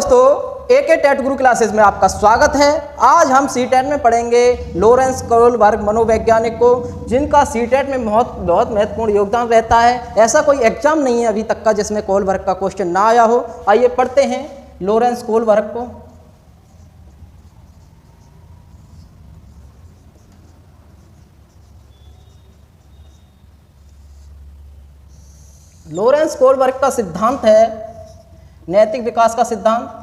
दोस्तों, एके टेट गुरु क्लासेस में आपका स्वागत है। आज हम सी-टेट में पढ़ेंगे लॉरेंस कोहलबर्ग मनोवैज्ञानिक को, जिनका सी-टेट में बहुत महत्वपूर्ण योगदान रहता है। ऐसा कोई एग्जाम नहीं है अभी तक का जिसमें कोहलबर्ग का क्वेश्चन ना आया हो। आइए पढ़ते हैं लॉरेंस कोहलबर्ग को। लॉरेंस कोहलबर्ग का सिद्धांत है नैतिक विकास का सिद्धांत।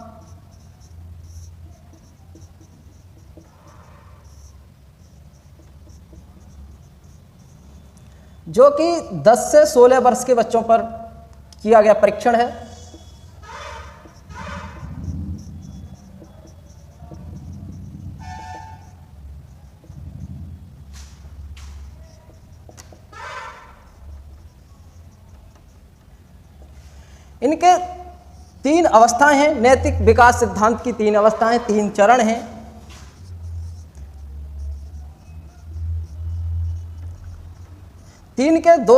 जो कि 10 से 16 वर्ष के बच्चों पर किया गया परीक्षण है। इनके 3 अवस्थाएं हैं। नैतिक विकास सिद्धांत की 3 अवस्थाएं, 3 चरण हैं। तीन के दो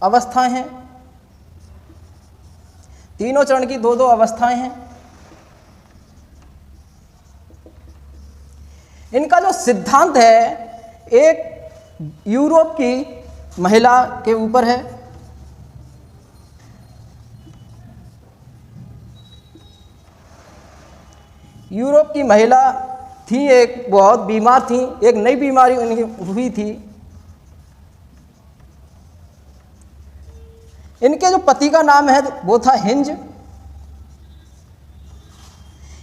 अवस्थाएं हैं। तीनों चरण की 2 अवस्थाएं हैं। इनका जो सिद्धांत है एक यूरोप की महिला के ऊपर है। यूरोप की महिला थी, एक बहुत बीमार थी, एक नई बीमारी उनकी हुई थी। इनके जो पति का नाम है वो था हिंज।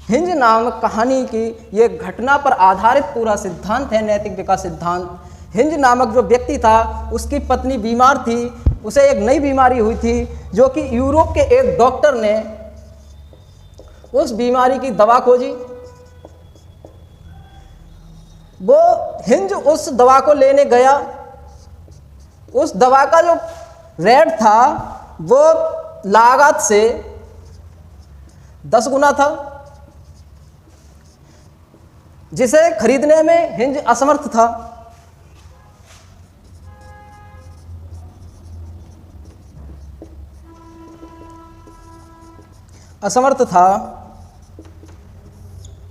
हिंज नामक कहानी की ये घटना पर आधारित पूरा सिद्धांत है नैतिक विकास सिद्धांत। हिंज नामक जो व्यक्ति था उसकी पत्नी बीमार थी, उसे एक नई बीमारी हुई थी, जो कि यूरोप के एक डॉक्टर ने उस बीमारी की दवा खोजी। वो हिंज उस दवा को लेने गया। उस दवा का जो रेट था वो लागत से 10 गुना था, जिसे खरीदने में हिंज असमर्थ था।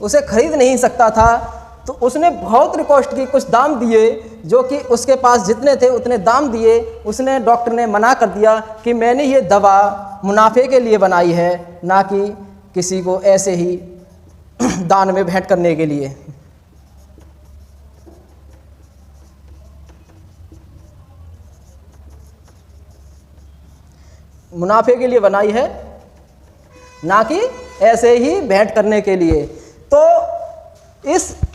उसे खरीद नहीं सकता था। तो उसने बहुत रिक्वेस्ट की, कुछ दाम दिए, जो कि उसके पास जितने थे उतने दाम दिए। उसने डॉक्टर ने मना कर दिया कि मैंने ये दवा मुनाफे के लिए बनाई है, ना कि किसी को ऐसे ही दान में भेंट करने के लिए। मुनाफे के लिए बनाई है, ना कि ऐसे ही भेंट करने के लिए। तो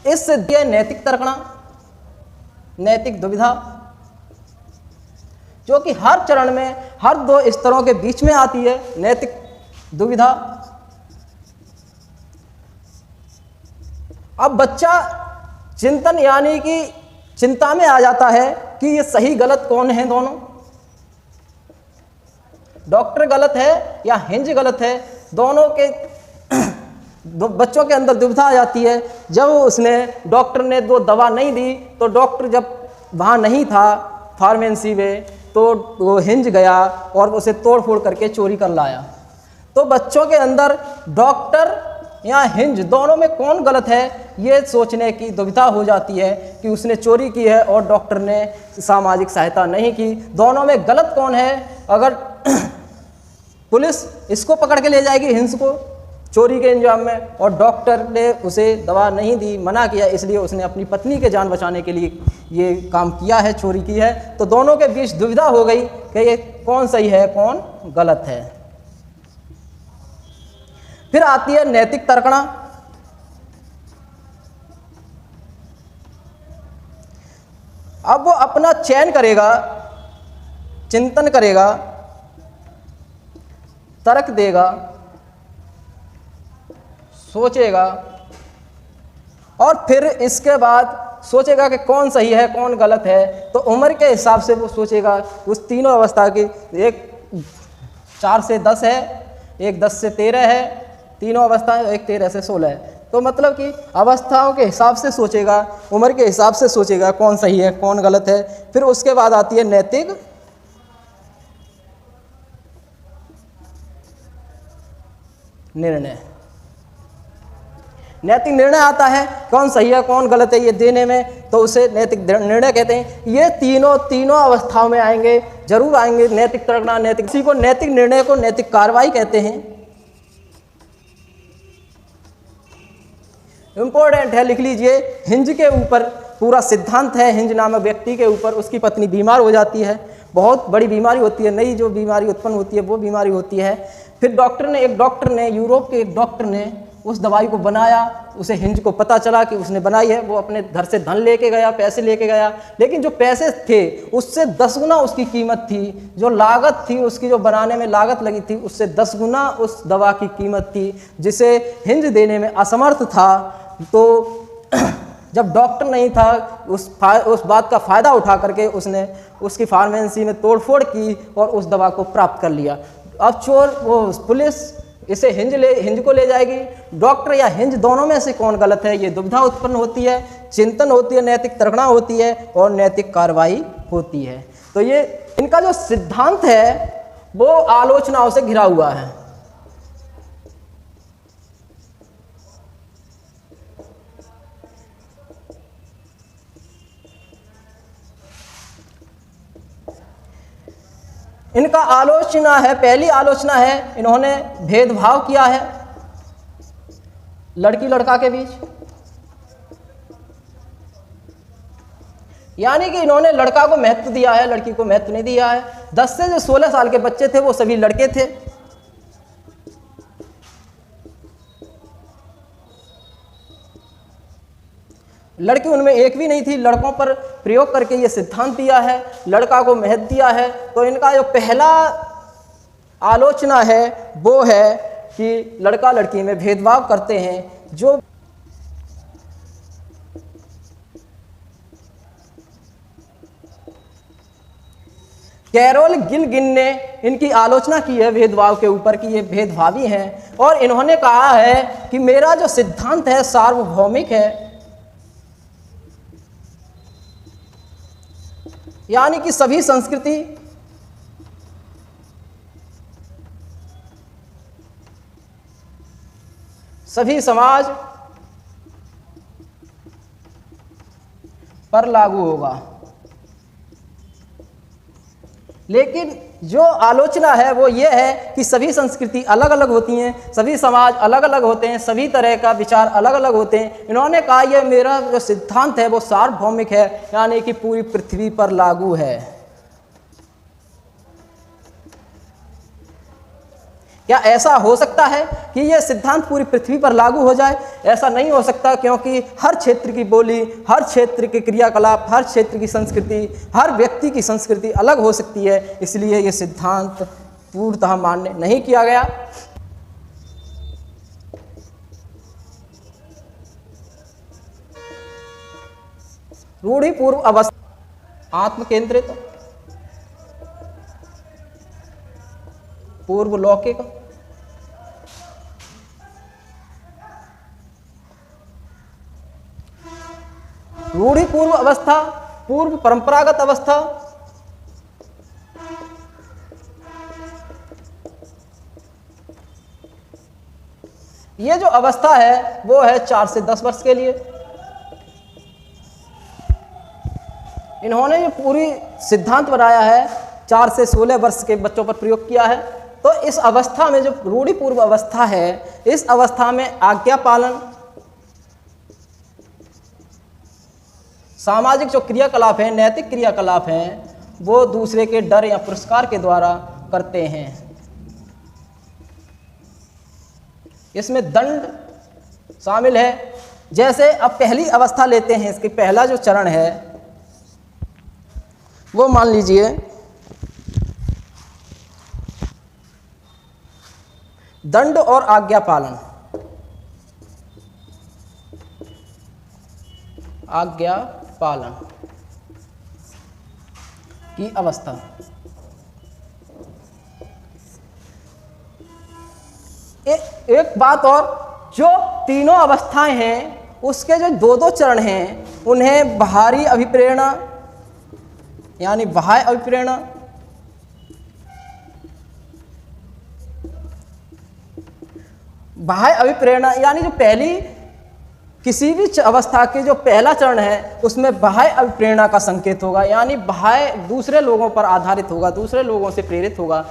इस दिए नैतिक तर्कणा, नैतिक दुविधा, जो कि हर चरण में हर 2 स्तरों के बीच में आती है। नैतिक दुविधा। अब बच्चा चिंतन यानी कि चिंता में आ जाता है कि ये सही गलत कौन है। दोनों, डॉक्टर गलत है या हिंज गलत है, दोनों के बच्चों के अंदर दुविधा आ जाती है। जब उसने डॉक्टर ने वो दवा नहीं दी, तो डॉक्टर जब वहाँ नहीं था फार्मेसी में, तो वो हिंज गया और उसे तोड़ फोड़ करके चोरी कर लाया। तो बच्चों के अंदर डॉक्टर या हिंज दोनों में कौन गलत है ये सोचने की दुविधा हो जाती है कि उसने चोरी की है और डॉक्टर ने सामाजिक सहायता नहीं की। दोनों में गलत कौन है? अगर पुलिस इसको पकड़ के ले जाएगी हिंस को चोरी के इंजाम में, और डॉक्टर ने उसे दवा नहीं दी, मना किया, इसलिए उसने अपनी पत्नी के जान बचाने के लिए ये काम किया है, चोरी की है। तो दोनों के बीच दुविधा हो गई कि ये कौन सही है कौन गलत है। फिर आती है नैतिक तर्कणा। अब वो अपना चयन करेगा, चिंतन करेगा, तर्क देगा, सोचेगा, और फिर इसके बाद सोचेगा कि कौन सही है कौन गलत है। तो उम्र के हिसाब से वो सोचेगा। उस तीनों अवस्था की, एक 4 से 10 है, एक 10 से 13 है, तीनों अवस्थाएं, एक 13 से 16 है। तो मतलब कि अवस्थाओं के हिसाब से सोचेगा, उम्र के हिसाब से सोचेगा कौन सही है कौन गलत है। फिर उसके बाद आती है नैतिक निर्णय। नैतिक निर्णय आता है कौन सही है कौन गलत है ये देने में, तो उसे नैतिक निर्णय कहते हैं। ये तीनों अवस्थाओं में आएंगे, जरूर आएंगे। नैतिक तर्कना, नैतिक, इसी को नैतिक निर्णय को नैतिक कार्रवाई कहते हैं। इंपॉर्टेंट है, लिख लीजिए। हिंज के ऊपर पूरा सिद्धांत है। हिंज नामक व्यक्ति के ऊपर उसकी पत्नी बीमार हो जाती है, बहुत बड़ी बीमारी होती है, नई जो बीमारी उत्पन्न होती है वो बीमारी होती है। फिर एक डॉक्टर ने यूरोप के एक डॉक्टर ने उस दवाई को बनाया। उसे हिंज को पता चला कि उसने बनाई है। वो अपने घर से धन लेके गया, पैसे लेके गया, लेकिन जो पैसे थे उससे 10 गुना उसकी कीमत थी। जो लागत थी उसकी, जो बनाने में लागत लगी थी, उससे 10 गुना उस दवा की कीमत थी, जिसे हिंज देने में असमर्थ था। तो जब डॉक्टर नहीं था, उस बात का फ़ायदा उठा करके उसने उसकी फार्मेसी में तोड़फोड़ की और उस दवा को प्राप्त कर लिया। अब पुलिस इसे हिंज को ले जाएगी। डॉक्टर या हिंज, दोनों में से कौन गलत है, ये दुविधा उत्पन्न होती है, चिंतन होती है, नैतिक तर्कना होती है और नैतिक कार्रवाई होती है। तो ये इनका जो सिद्धांत है वो आलोचनाओं से घिरा हुआ है। इनका आलोचना है, पहली आलोचना है, इन्होंने भेदभाव किया है लड़की लड़का के बीच। यानी कि इन्होंने लड़का को महत्व दिया है, लड़की को महत्व नहीं दिया है। 10 से जो 16 साल के बच्चे थे वो सभी लड़के थे। लड़की उनमें एक भी नहीं थी। लड़कों पर प्रयोग करके ये सिद्धांत दिया है, लड़का को महत्व दिया है। तो इनका जो पहला आलोचना है वो है कि लड़का लड़की में भेदभाव करते हैं। जो कैरोल गिलगिन ने इनकी आलोचना की है भेदभाव के ऊपर कि ये भेदभावी हैं, और इन्होंने कहा है कि मेरा जो सिद्धांत है सार्वभौमिक है। यानी कि सभी संस्कृति, सभी समाज पर लागू होगा। लेकिन जो आलोचना है वो ये है कि सभी संस्कृति अलग अलग होती हैं, सभी समाज अलग अलग होते हैं, सभी तरह का विचार अलग अलग होते हैं। इन्होंने कहा ये मेरा जो सिद्धांत है वो सार्वभौमिक है, यानी कि पूरी पृथ्वी पर लागू है। क्या ऐसा हो सकता है कि ये सिद्धांत पूरी पृथ्वी पर लागू हो जाए? ऐसा नहीं हो सकता, क्योंकि हर क्षेत्र की बोली, हर क्षेत्र के क्रियाकलाप, हर क्षेत्र की संस्कृति, हर व्यक्ति की संस्कृति अलग हो सकती है। इसलिए ये सिद्धांत पूर्णतः मान्य नहीं किया गया। रूढ़िपूर्व अवस्था, आत्मकेंद्रित, पूर्व लौकिक, रूढ़िपूर्व अवस्था, पूर्व परंपरागत अवस्था, ये जो अवस्था है वो है 4 से 10 वर्ष के लिए। इन्होंने ये पूरी सिद्धांत बनाया है 4 से 16 वर्ष के बच्चों पर प्रयोग किया है। तो इस अवस्था में जो रूढ़िपूर्व अवस्था है, इस अवस्था में आज्ञा पालन, सामाजिक जो क्रियाकलाप हैं, नैतिक क्रियाकलाप हैं, वो दूसरे के डर या पुरस्कार के द्वारा करते हैं। इसमें दंड शामिल है। जैसे अब पहली अवस्था लेते हैं, इसके पहला जो चरण है वो मान लीजिए दंड और आज्ञा पालन। आज्ञा पालन की अवस्था। एक बात और, जो तीनों अवस्थाएं हैं उसके जो दो चरण हैं उन्हें बाहरी अभिप्रेरणा यानी बाह्य अभिप्रेरणा, बाह्य अभिप्रेरणा यानी जो पहली किसी भी अवस्था के जो पहला चरण है उसमें बाह्य अभिप्रेरणा का संकेत होगा, यानी बाह्य दूसरे लोगों पर आधारित होगा, दूसरे लोगों से प्रेरित होगा।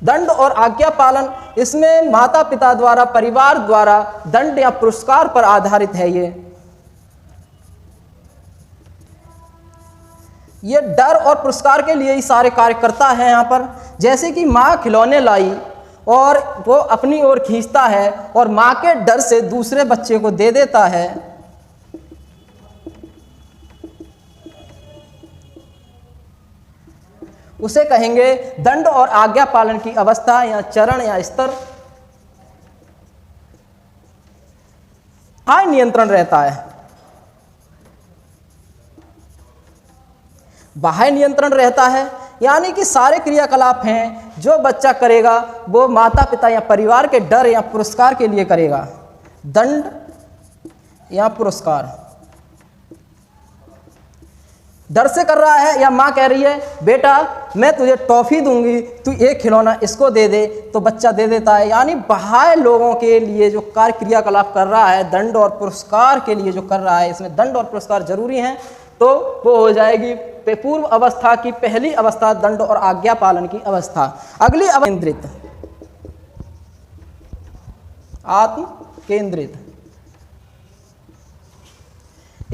दंड और आज्ञा पालन, इसमें माता पिता द्वारा, परिवार द्वारा दंड या पुरस्कार पर आधारित है। ये डर और पुरस्कार के लिए ही सारे कार्य करता है यहाँ पर। जैसे कि माँ खिलौने लाई और वो अपनी ओर खींचता है और माँ के डर से दूसरे बच्चे को दे देता है, उसे कहेंगे दंड और आज्ञा पालन की अवस्था या चरण या स्तर। बाह्य नियंत्रण रहता है। बाह्य नियंत्रण रहता है यानी कि सारे क्रियाकलाप हैं जो बच्चा करेगा वो माता पिता या परिवार के डर या पुरस्कार के लिए करेगा। दंड या पुरस्कार, डर से कर रहा है या माँ कह रही है बेटा मैं तुझे टॉफी दूंगी, तू एक खिलौना इसको दे दे, तो बच्चा दे देता है। यानी बाह्य लोगों के लिए जो कार्य क्रियाकलाप कर रहा है, दंड और पुरस्कार के लिए जो कर रहा है, इसमें दंड और पुरस्कार जरूरी हैं, तो वो हो जाएगी पूर्व अवस्था की पहली अवस्था, दंड और आज्ञा पालन की अवस्था। अगली अवस्था केंद्रित, आत्म केंद्रित।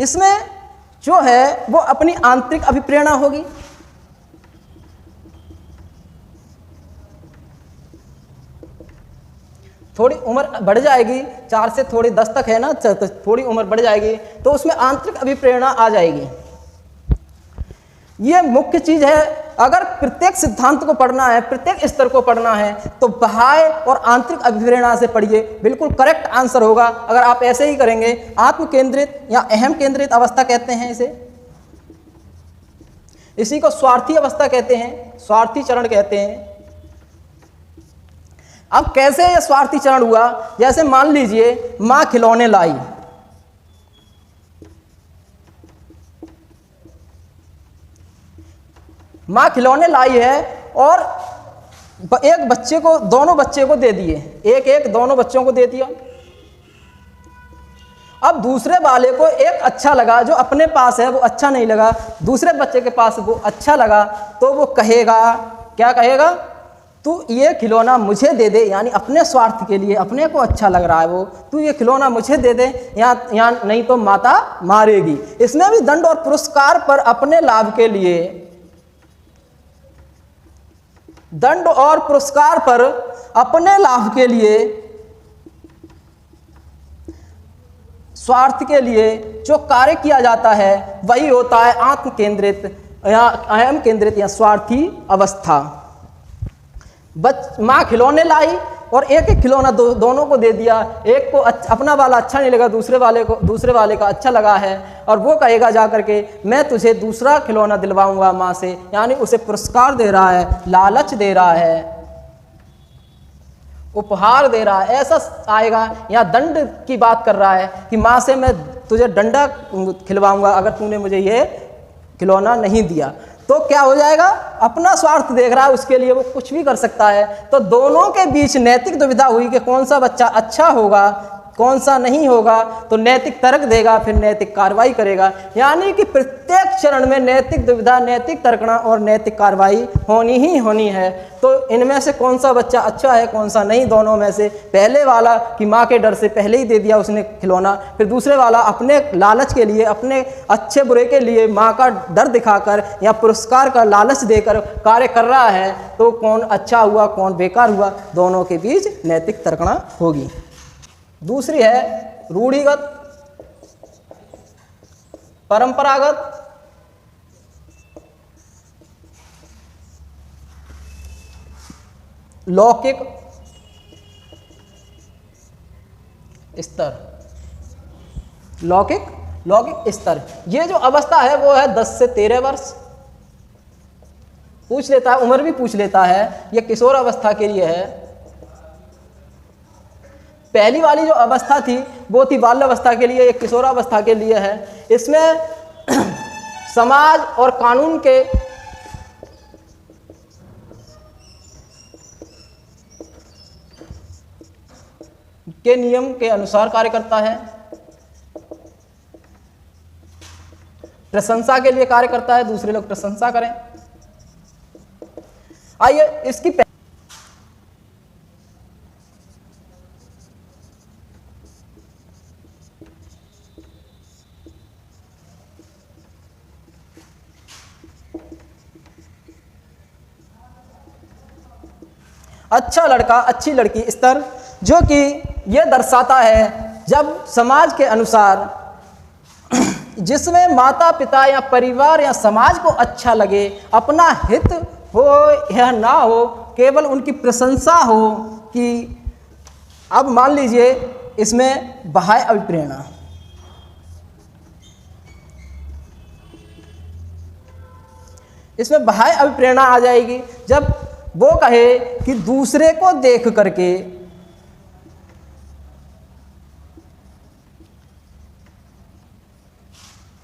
इसमें जो है वो अपनी आंतरिक अभिप्रेरणा होगी। थोड़ी उम्र बढ़ जाएगी, 4 से थोड़ी 10 तक है ना, थोड़ी उम्र बढ़ जाएगी तो उसमें आंतरिक अभिप्रेरणा आ जाएगी। ये मुख्य चीज है। अगर प्रत्येक सिद्धांत को पढ़ना है, प्रत्येक स्तर को पढ़ना है, तो बाह्य और आंतरिक अभिप्रेरणा से पढ़िए, बिल्कुल करेक्ट आंसर होगा अगर आप ऐसे ही करेंगे। आत्म केंद्रित या अहम केंद्रित अवस्था कहते हैं इसे, इसी को स्वार्थी अवस्था कहते हैं, स्वार्थी चरण कहते हैं। अब कैसे यह स्वार्थी चरण हुआ? जैसे मान लीजिए मां खिलौने लाई, मां खिलौने लाई है और एक बच्चे को, दोनों बच्चे को दे दिए, एक एक दोनों बच्चों को दे दिया। अब दूसरे वाले को एक अच्छा लगा, जो अपने पास है वो अच्छा नहीं लगा, दूसरे बच्चे के पास वो अच्छा लगा, तो वो कहेगा, क्या कहेगा? तू ये खिलौना मुझे दे दे, यानी अपने स्वार्थ के लिए, अपने को अच्छा लग रहा है वो, तू ये खिलौना मुझे दे दे या नहीं तो माता मारेगी। इसमें भी दंड और पुरस्कार पर अपने लाभ के लिए, दंड और पुरस्कार पर अपने लाभ के लिए, स्वार्थ के लिए जो कार्य किया जाता है वही होता है आत्म केंद्रित या अहम केंद्रित या स्वार्थी अवस्था। माँ खिलौने लाई और एक एक खिलौना दोनों को दे दिया, एक को अपना वाला अच्छा नहीं लगा, दूसरे वाले का अच्छा लगा है, और वो कहेगा जा करके मैं तुझे दूसरा खिलौना दिलवाऊंगा माँ से, यानी उसे पुरस्कार दे रहा है, लालच दे रहा है, उपहार दे रहा है, ऐसा आएगा। या दंड की बात कर रहा है कि माँ से मैं तुझे डंडा खिलवाऊंगा अगर तूने मुझे ये खिलौना नहीं दिया। तो क्या हो जाएगा? अपना स्वार्थ देख रहा है, उसके लिए वो कुछ भी कर सकता है। तो दोनों के बीच नैतिक दुविधा हुई कि कौन सा बच्चा अच्छा होगा, कौन सा नहीं होगा, तो नैतिक तर्क देगा, फिर नैतिक कार्रवाई करेगा। यानी कि प्रत्येक चरण में नैतिक दुविधा, नैतिक तर्कना और नैतिक कार्रवाई होनी ही होनी है। तो इनमें से कौन सा बच्चा अच्छा है, कौन सा नहीं, दोनों में से पहले वाला कि माँ के डर से पहले ही दे दिया उसने खिलौना, फिर दूसरे वाला अपने लालच के लिए, अपने अच्छे बुरे के लिए माँ का डर दिखाकर या पुरस्कार का लालच देकर कार्य कर रहा है, तो कौन अच्छा हुआ, कौन बेकार हुआ, दोनों के बीच नैतिक तर्कना होगी। दूसरी है रूढ़िगत, परंपरागत, लौकिक स्तर। लौकिक स्तर, ये जो अवस्था है वो है 10 से 13 वर्ष। पूछ लेता है, उम्र भी पूछ लेता है, ये किशोर अवस्था के लिए है। पहली वाली जो अवस्था थी वो थी बाल्यावस्था के लिए, एक किशोरावस्था के लिए है। इसमें समाज और कानून के के नियम के अनुसार कार्य करता है, प्रशंसा के लिए कार्य करता है, दूसरे लोग प्रशंसा करें। आइए इसकी अच्छा लड़का अच्छी लड़की स्तर, जो कि यह दर्शाता है जब समाज के अनुसार जिसमें माता पिता या परिवार या समाज को अच्छा लगे, अपना हित हो या ना हो, केवल उनकी प्रशंसा हो। कि अब मान लीजिए इसमें बाह्य अभिप्रेरणा, इसमें बाह्य अभिप्रेरणा आ जाएगी जब वो कहे कि दूसरे को देख करके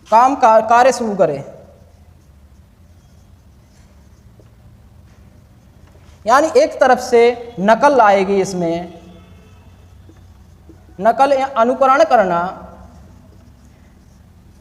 कार्य शुरू करे, यानी एक तरफ से नकल आएगी, इसमें नकल या अनुकरण करना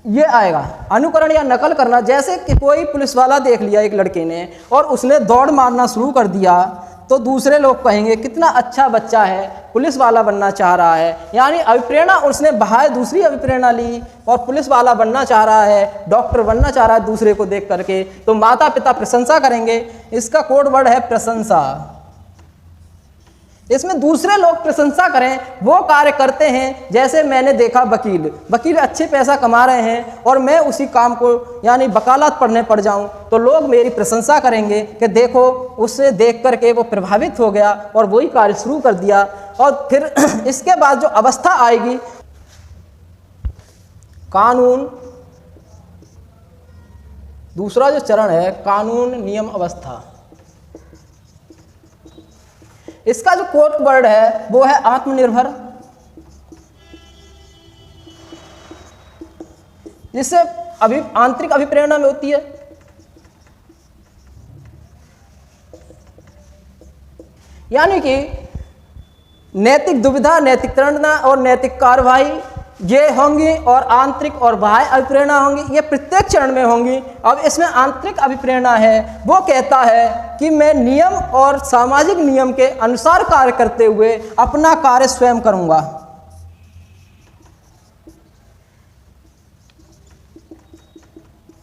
ये आएगा। अनुकरण या नकल करना, जैसे कि कोई पुलिस वाला देख लिया एक लड़के ने और उसने दौड़ मारना शुरू कर दिया, तो दूसरे लोग कहेंगे कितना अच्छा बच्चा है, पुलिस वाला बनना चाह रहा है। यानी अभिप्रेरणा उसने बाहर दूसरी अभिप्रेरणा ली और पुलिस वाला बनना चाह रहा है, डॉक्टर बनना चाह रहा है दूसरे को देख करके, तो माता पिता प्रशंसा करेंगे। इसका कोड वर्ड है प्रशंसा। इसमें दूसरे लोग प्रशंसा करें, वो कार्य करते हैं। जैसे मैंने देखा वकील अच्छे पैसा कमा रहे हैं और मैं उसी काम को यानी वकालत पढ़ने पड़ जाऊं, तो लोग मेरी प्रशंसा करेंगे कि देखो उससे देख करके वो प्रभावित हो गया और वही कार्य शुरू कर दिया। और फिर इसके बाद जो अवस्था आएगी, कानून, दूसरा जो चरण है कानून नियम अवस्था। इसका जो कोड वर्ड है वो है आत्मनिर्भर, जिससे आंतरिक अभिप्रेरणा में होती है। यानी कि नैतिक दुविधा, नैतिक प्रेरणा और नैतिक कार्रवाई ये होंगी, और आंतरिक और बाह्य अभिप्रेरणा होंगी, ये प्रत्येक चरण में होंगी। अब इसमें आंतरिक अभिप्रेरणा है, वो कहता है कि मैं नियम और सामाजिक नियम के अनुसार कार्य करते हुए अपना कार्य स्वयं करूंगा।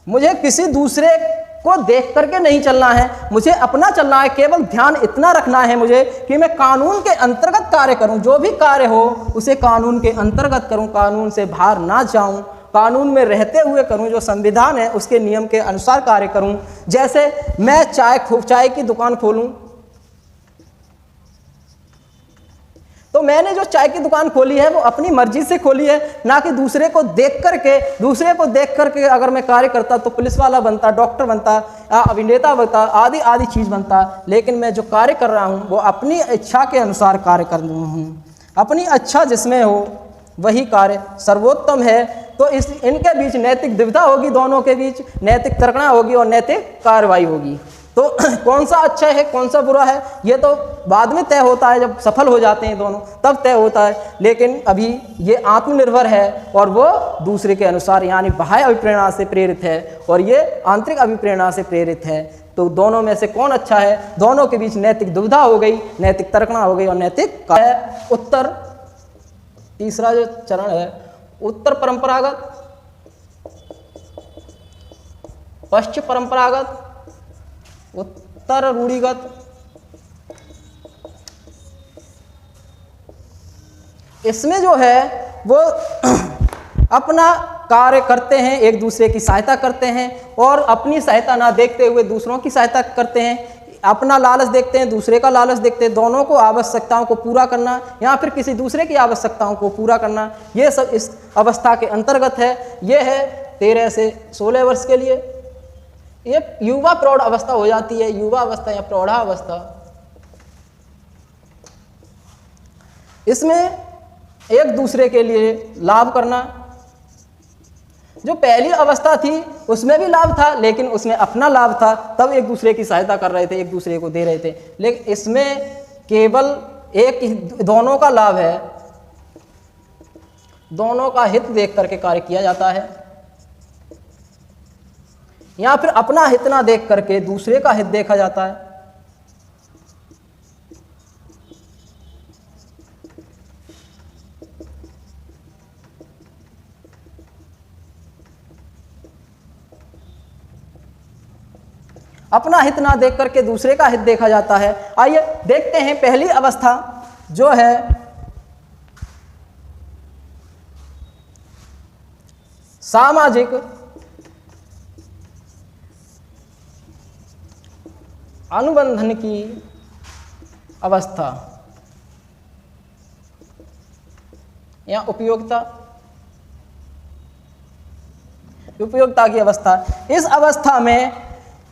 मुझे किसी दूसरे को देख करके नहीं चलना है, मुझे अपना चलना है। केवल ध्यान इतना रखना है मुझे कि मैं कानून के अंतर्गत कार्य करूं, जो भी कार्य हो उसे कानून के अंतर्गत करूं, कानून से बाहर ना जाऊं, कानून में रहते हुए करूं, जो संविधान है उसके नियम के अनुसार कार्य करूं। जैसे मैं चाय की दुकान खोलूं, तो मैंने जो चाय की दुकान खोली है वो अपनी मर्जी से खोली है, ना कि दूसरे को देख करके अगर मैं कार्य करता तो पुलिस वाला बनता, डॉक्टर बनता, अभिनेता बनता, आदि आदि चीज बनता। लेकिन मैं जो कार्य कर रहा हूँ वो अपनी इच्छा के अनुसार कार्य कर रहा हूँ, अपनी इच्छा जिसमें हो वही कार्य सर्वोत्तम है। तो इनके बीच नैतिक दुविधा होगी, दोनों के बीच नैतिक तर्कणा होगी और नैतिक कार्रवाई होगी। तो कौन सा अच्छा है कौन सा बुरा है ये तो बाद में तय होता है, जब सफल हो जाते हैं दोनों तब तय होता है। लेकिन अभी ये आत्मनिर्भर है और वो दूसरे के अनुसार यानी बाह्य अभिप्रेरणा से प्रेरित है और ये आंतरिक अभिप्रेरणा से प्रेरित है। तो दोनों में से कौन अच्छा है, दोनों के बीच नैतिक दुविधा हो गई, नैतिक तर्कणा हो गई और नैतिक उत्तर। तीसरा जो चरण है उत्तर परंपरागत, पश्चिम परंपरागत, उत्तर रूढ़िगत। इसमें जो है वो अपना कार्य करते हैं, एक दूसरे की सहायता करते हैं और अपनी सहायता ना देखते हुए दूसरों की सहायता करते हैं। अपना लालच देखते हैं, दूसरे का लालच देखते हैं, दोनों को आवश्यकताओं को पूरा करना या फिर किसी दूसरे की आवश्यकताओं को पूरा करना, ये सब इस अवस्था के अंतर्गत है। ये है 13 से 16 वर्ष के लिए। ये युवा प्रौढ़ अवस्था हो जाती है, युवा अवस्था या प्रौढ़ा अवस्था। इसमें एक दूसरे के लिए लाभ करना, जो पहली अवस्था थी उसमें भी लाभ था लेकिन उसमें अपना लाभ था, तब एक दूसरे की सहायता कर रहे थे, एक दूसरे को दे रहे थे। लेकिन इसमें केवल एक दोनों का लाभ है, दोनों का हित देख करके कार्य किया जाता है, या फिर अपना हित ना देख करके दूसरे का हित देखा जाता है। अपना हित ना देख करके दूसरे का हित देखा जाता है। आइए देखते हैं पहली अवस्था जो है सामाजिक अनुबंधन की अवस्था या उपयोगिता की अवस्था। इस अवस्था में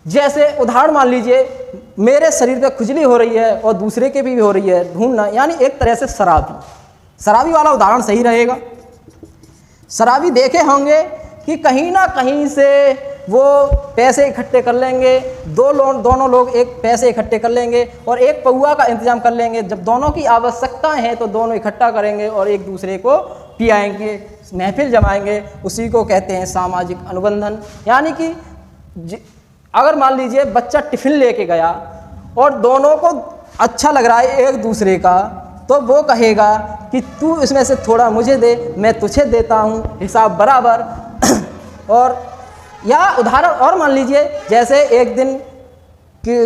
जैसे उदाहरण मान लीजिए मेरे शरीर पे खुजली हो रही है और दूसरे के भी हो रही है, ढूंढना, यानी एक तरह से शराबी वाला उदाहरण सही रहेगा। शराबी देखे होंगे कि कहीं ना कहीं से वो पैसे इकट्ठे कर लेंगे, दोनों लोग एक पैसे इकट्ठे कर लेंगे और एक पौआ का इंतजाम कर लेंगे। जब दोनों की आवश्यकताएं हैं तो दोनों इकट्ठा करेंगे और एक दूसरे को पियाएंगे, महफिल जमाएंगे। उसी को कहते हैं सामाजिक अनुबंधन। यानी कि अगर मान लीजिए बच्चा टिफिन लेके गया और दोनों को अच्छा लग रहा है एक दूसरे का, तो वो कहेगा कि तू इसमें से थोड़ा मुझे दे, मैं तुझे देता हूँ, हिसाब बराबर। और या उदाहरण और मान लीजिए जैसे एक दिन कि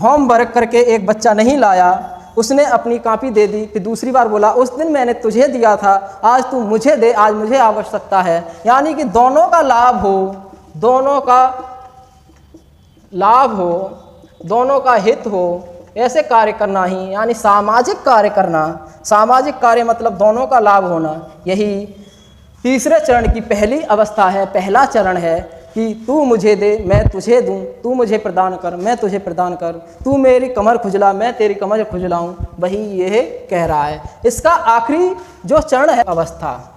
होमवर्क करके एक बच्चा नहीं लाया, उसने अपनी कॉपी दे दी, फिर दूसरी बार बोला उस दिन मैंने तुझे दिया था, आज तू मुझे दे, आज मुझे आवश्यकता है। यानी कि दोनों का लाभ हो, दोनों का हित हो, ऐसे कार्य करना ही यानी सामाजिक कार्य करना। सामाजिक कार्य मतलब दोनों का लाभ होना। यही तीसरे चरण की पहली अवस्था है, पहला चरण है कि तू मुझे दे, मैं तुझे दूं, तू मुझे प्रदान कर, मैं तुझे प्रदान कर, तू मेरी कमर खुजला, मैं तेरी कमर खुजलाऊं, वही यह कह रहा है। इसका आखिरी जो चरण है अवस्था,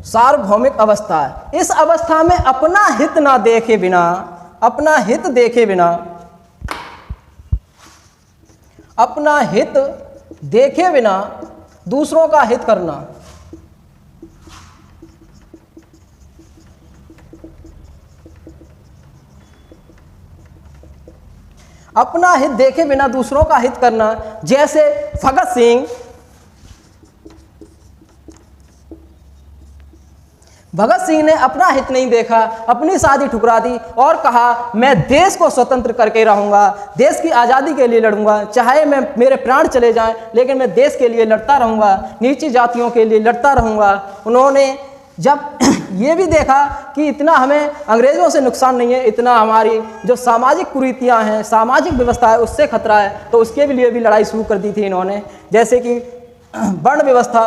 सार्वभौमिक अवस्था है। इस अवस्था में अपना हित ना देखे बिना, अपना हित देखे बिना, अपना हित देखे बिना दूसरों का हित करना। अपना हित देखे बिना दूसरों का हित करना। जैसे भगत सिंह ने अपना हित नहीं देखा, अपनी शादी ठुकरा दी और कहा मैं देश को स्वतंत्र करके रहूंगा, देश की आज़ादी के लिए लड़ूंगा, चाहे मैं मेरे प्राण चले जाएं लेकिन मैं देश के लिए लड़ता रहूंगा, नीची जातियों के लिए लड़ता रहूंगा। उन्होंने जब ये भी देखा कि इतना हमें अंग्रेज़ों से नुकसान नहीं है, इतना हमारी जो सामाजिक कुरीतियाँ हैं, सामाजिक व्यवस्था है, उससे खतरा है, तो उसके लिए भी लड़ाई शुरू कर दी थी इन्होंने। जैसे कि वर्ण व्यवस्था,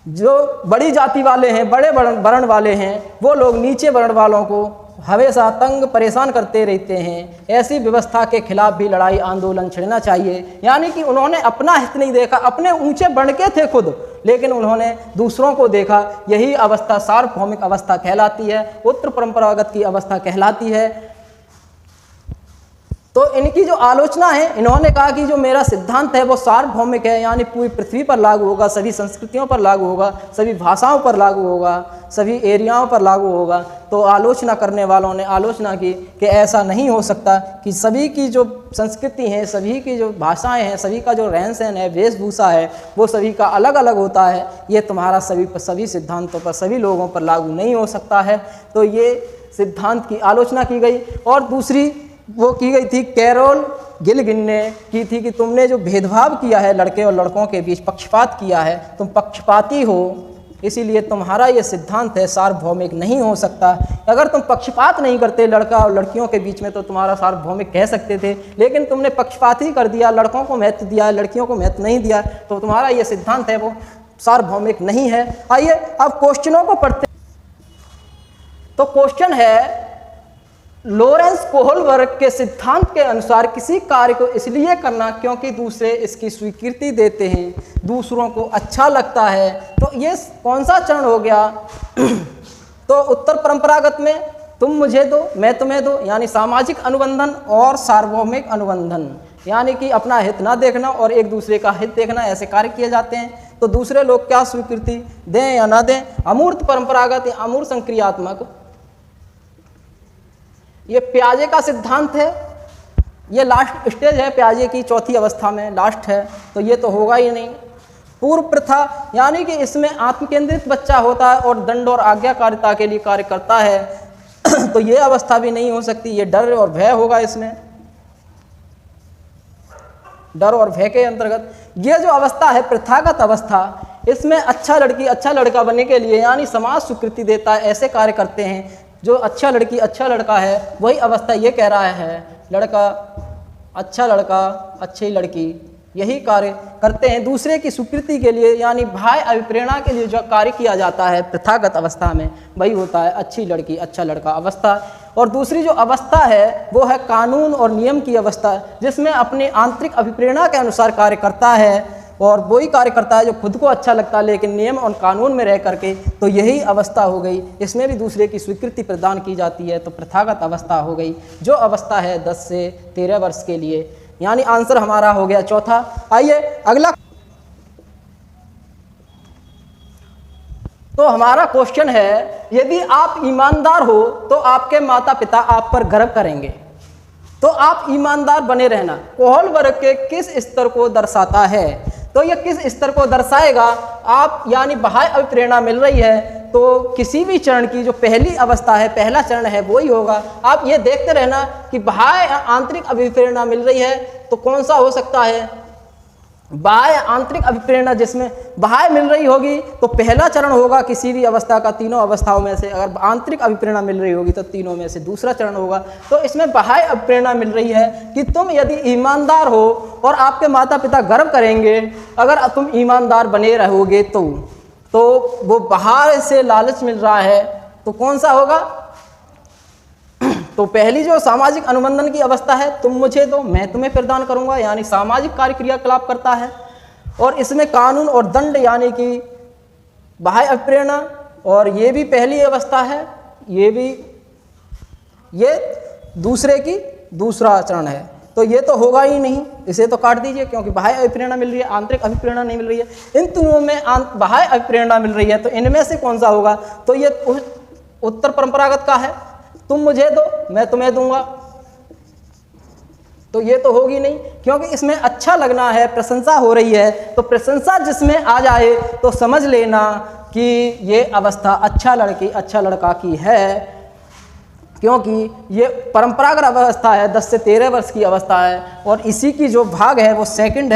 जो बड़ी जाति वाले हैं, बड़े वर्ण वाले हैं, वो लोग नीचे वर्ण वालों को हमेशा तंग परेशान करते रहते हैं। ऐसी व्यवस्था के खिलाफ भी लड़ाई आंदोलन छेड़ना चाहिए। यानी कि उन्होंने अपना हित नहीं देखा, अपने ऊंचे बढ़ के थे खुद, लेकिन उन्होंने दूसरों को देखा। यही अवस्था सार्वभौमिक अवस्था कहलाती है, उत्तर परंपरागत की अवस्था कहलाती है। तो इनकी जो आलोचना है, इन्होंने कहा कि जो मेरा सिद्धांत है वो सार्वभौमिक है, यानी पूरी पृथ्वी पर लागू होगा, सभी संस्कृतियों पर लागू होगा, सभी भाषाओं पर लागू होगा, सभी एरियाओं पर लागू होगा। तो आलोचना करने वालों ने आलोचना की कि ऐसा नहीं हो सकता कि सभी की जो संस्कृति है, सभी की जो भाषाएं हैं, सभी का जो रहन सहन है, वेशभूषा है, वो सभी का अलग अलग होता है। ये तुम्हारा सभी सिद्धांतों पर, सभी लोगों पर लागू नहीं हो सकता है। तो ये सिद्धांत की आलोचना की गई। और दूसरी वो की गई थी, कैरोल गिलगिन ने की थी कि तुमने जो भेदभाव किया है लड़के और लड़कों के बीच, पक्षपात किया है, तुम पक्षपाती हो, इसीलिए तुम्हारा ये सिद्धांत है सार्वभौमिक नहीं हो सकता। अगर तुम पक्षपात नहीं करते लड़का और लड़कियों के बीच में तो तुम्हारा सार्वभौमिक कह सकते थे, लेकिन तुमने पक्षपात ही कर दिया, लड़कों को महत्व दिया, लड़कियों को महत्व नहीं दिया, तो तुम्हारा ये सिद्धांत है वो सार्वभौमिक नहीं है। आइए अब क्वेश्चनों को पढ़ते। तो क्वेश्चन है, लॉरेंस कोहलबर्ग के सिद्धांत के अनुसार किसी कार्य को इसलिए करना क्योंकि दूसरे इसकी स्वीकृति देते हैं, दूसरों को अच्छा लगता है। तो ये कौन सा चरण हो गया? तो उत्तर परंपरागत में तुम मुझे दो मैं तुम्हें दो, यानी सामाजिक अनुबंधन और सार्वभौमिक अनुबंधन, यानी कि अपना हित ना देखना और एक दूसरे का हित देखना, ऐसे कार्य किए जाते हैं। तो दूसरे लोग क्या स्वीकृति दें या ना दें, अमूर्त परंपरागत या अमूर्त संक्रियात्मक, ये पियाजे का सिद्धांत है। ये लास्ट स्टेज है पियाजे की, चौथी अवस्था में लास्ट है, तो ये तो होगा ही नहीं। पूर्व प्रथा, यानी कि इसमें आत्मकेंद्रित बच्चा होता है और दंड और आज्ञाकारिता के लिए कार्य करता है तो ये अवस्था भी नहीं हो सकती, ये डर और भय होगा। इसमें डर और भय के अंतर्गत ये जो अवस्था है प्रथागत अवस्था, इसमें अच्छा लड़की अच्छा लड़का बनने के लिए, यानी समाज स्वीकृति देता है, ऐसे कार्य करते हैं। जो अच्छा लड़की अच्छा लड़का है वही अवस्था ये कह रहा है, लड़का अच्छी लड़की, यही कार्य करते हैं दूसरे की स्वीकृति के लिए, यानी बाह्य अभिप्रेरणा के लिए जो कार्य किया जाता है प्रथागत अवस्था में, वही होता है अच्छी लड़की अच्छा लड़का अवस्था। और दूसरी जो अवस्था है वो है कानून और नियम की अवस्था, जिसमें अपनी आंतरिक अभिप्रेरणा के अनुसार कार्य करता है और वही कार्य करता है जो खुद को अच्छा लगता है, लेकिन नियम और कानून में रह करके। तो यही अवस्था हो गई, इसमें भी दूसरे की स्वीकृति प्रदान की जाती है, तो प्रथागत अवस्था हो गई, जो अवस्था है 10 से 13 वर्ष के लिए। यानी आंसर हमारा हो गया चौथा। आइए अगला, तो हमारा क्वेश्चन है, यदि आप ईमानदार हो तो आपके माता पिता आप पर गर्व करेंगे, तो आप ईमानदार बने रहना कोहल वर्ग के किस स्तर को दर्शाता है? तो यह किस स्तर को दर्शाएगा? आप यानी बाह्य अभिप्रेरणा मिल रही है तो किसी भी चरण की जो पहली अवस्था है, पहला चरण है, वही होगा। आप ये देखते रहना कि बाह्य आंतरिक अभिप्रेरणा मिल रही है तो कौन सा हो सकता है? बाह्य आंतरिक अभिप्रेरणा जिसमें बाह्य मिल रही होगी तो पहला चरण होगा किसी भी अवस्था का, तीनों अवस्थाओं में से। अगर आंतरिक अभिप्रेरणा मिल रही होगी तो तीनों में से दूसरा चरण होगा। तो इसमें बाह्य अभिप्रेरणा मिल रही है कि तुम यदि ईमानदार हो और आपके माता पिता गर्व करेंगे, अगर तुम ईमानदार बने रहोगे तो वो बाहर से लालच मिल रहा है, तो कौन सा होगा? तो पहली जो सामाजिक अनुबंधन की अवस्था है, तुम मुझे दो मैं तुम्हें प्रदान करूंगा, यानी सामाजिक कार्य क्रियाकलाप करता है। और इसमें कानून और दंड यानी कि बाह्य अभिप्रेरणा, और ये भी पहली अवस्था है, ये दूसरे की दूसरा चरण है। तो ये तो होगा ही नहीं, इसे तो काट दीजिए, क्योंकि बाह्य अभिप्रेरणा मिल रही है, आंतरिक अभिप्रेरणा नहीं मिल रही है। इन तीनों में बाह्य अभिप्रेरणा मिल रही है, तो इनमें से कौन सा होगा? तो ये उत्तर परंपरागत का है, तुम मुझे दो मैं तुम्हें दूंगा। तो ये तो होगी नहीं, क्योंकि इसमें अच्छा लगना है, प्रशंसा हो रही है। तो प्रशंसा जिसमें आ जाए तो समझ लेना कि ये अवस्था अच्छा लड़की अच्छा लड़का की है, क्योंकि ये परंपरागत अवस्था है, 10 से 13 वर्ष की अवस्था है। और इसी की जो भाग है वो सेकंड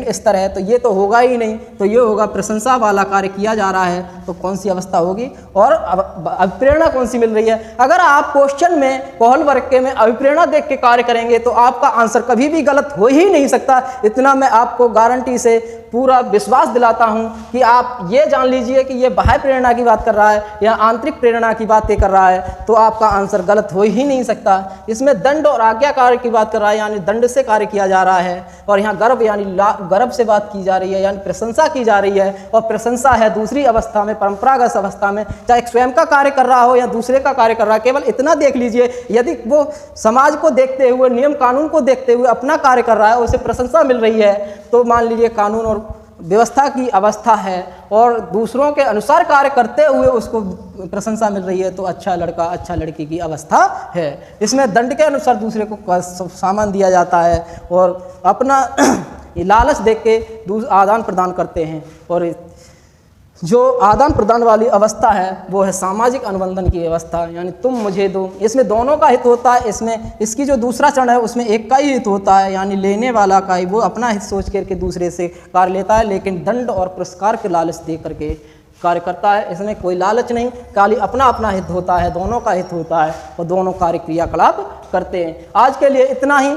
स्तर है। तो ये तो होगा ही नहीं, तो ये होगा प्रशंसा वाला कार्य किया जा रहा है, तो कौन सी अवस्था होगी? और अभिप्रेरणा कौन सी मिल रही है? अगर आप क्वेश्चन में कोहल वर्ग के में अभिप्रेरणा देख के कार्य करेंगे तो आपका आंसर कभी भी गलत हो ही नहीं सकता। इतना मैं आपको गारंटी से पूरा विश्वास दिलाता हूं कि आप ये जान लीजिए कि ये बाह्य प्रेरणा की बात कर रहा है या आंतरिक प्रेरणा की बातें कर रहा है, तो आपका आंसर गलत हो ही नहीं सकता। इसमें दंड और आज्ञा कार्य की बात कर रहा है, यानी दंड से कार्य किया जा रहा है। और यहाँ गर्व यानी गर्व से बात की जा रही है, यानी प्रशंसा की जा रही है। और प्रशंसा है दूसरी अवस्था में, परंपरागत अवस्था में, चाहे स्वयं का कार्य कर रहा हो या दूसरे का कार्य कर रहा है। केवल इतना देख लीजिए, यदि वो समाज को देखते हुए, नियम कानून को देखते हुए अपना कार्य कर रहा है, उसे प्रशंसा मिल रही है, तो मान लीजिए कानून और व्यवस्था की अवस्था है, और दूसरों के अनुसार कार्य करते हुए उसको प्रशंसा मिल रही है, तो अच्छा लड़का अच्छा लड़की की अवस्था है। इसमें दंड के अनुसार दूसरे को सामान दिया जाता है और अपना लालच देख के आदान प्रदान करते हैं। और जो आदान प्रदान वाली अवस्था है वो है सामाजिक अनुबंधन की अवस्था, यानी तुम मुझे दो। इसमें दोनों का हित होता है। इसमें इसकी जो दूसरा चरण है उसमें एक का ही हित होता है, यानी लेने वाला का ही, वो अपना हित सोच करके दूसरे से कार्य लेता है, लेकिन दंड और पुरस्कार के लालच दे करके कार्य करता है। इसमें कोई लालच नहीं, खाली अपना अपना हित होता है, दोनों का हित होता है और दोनों कार्य क्रियाकलाप करते हैं। आज के लिए इतना ही।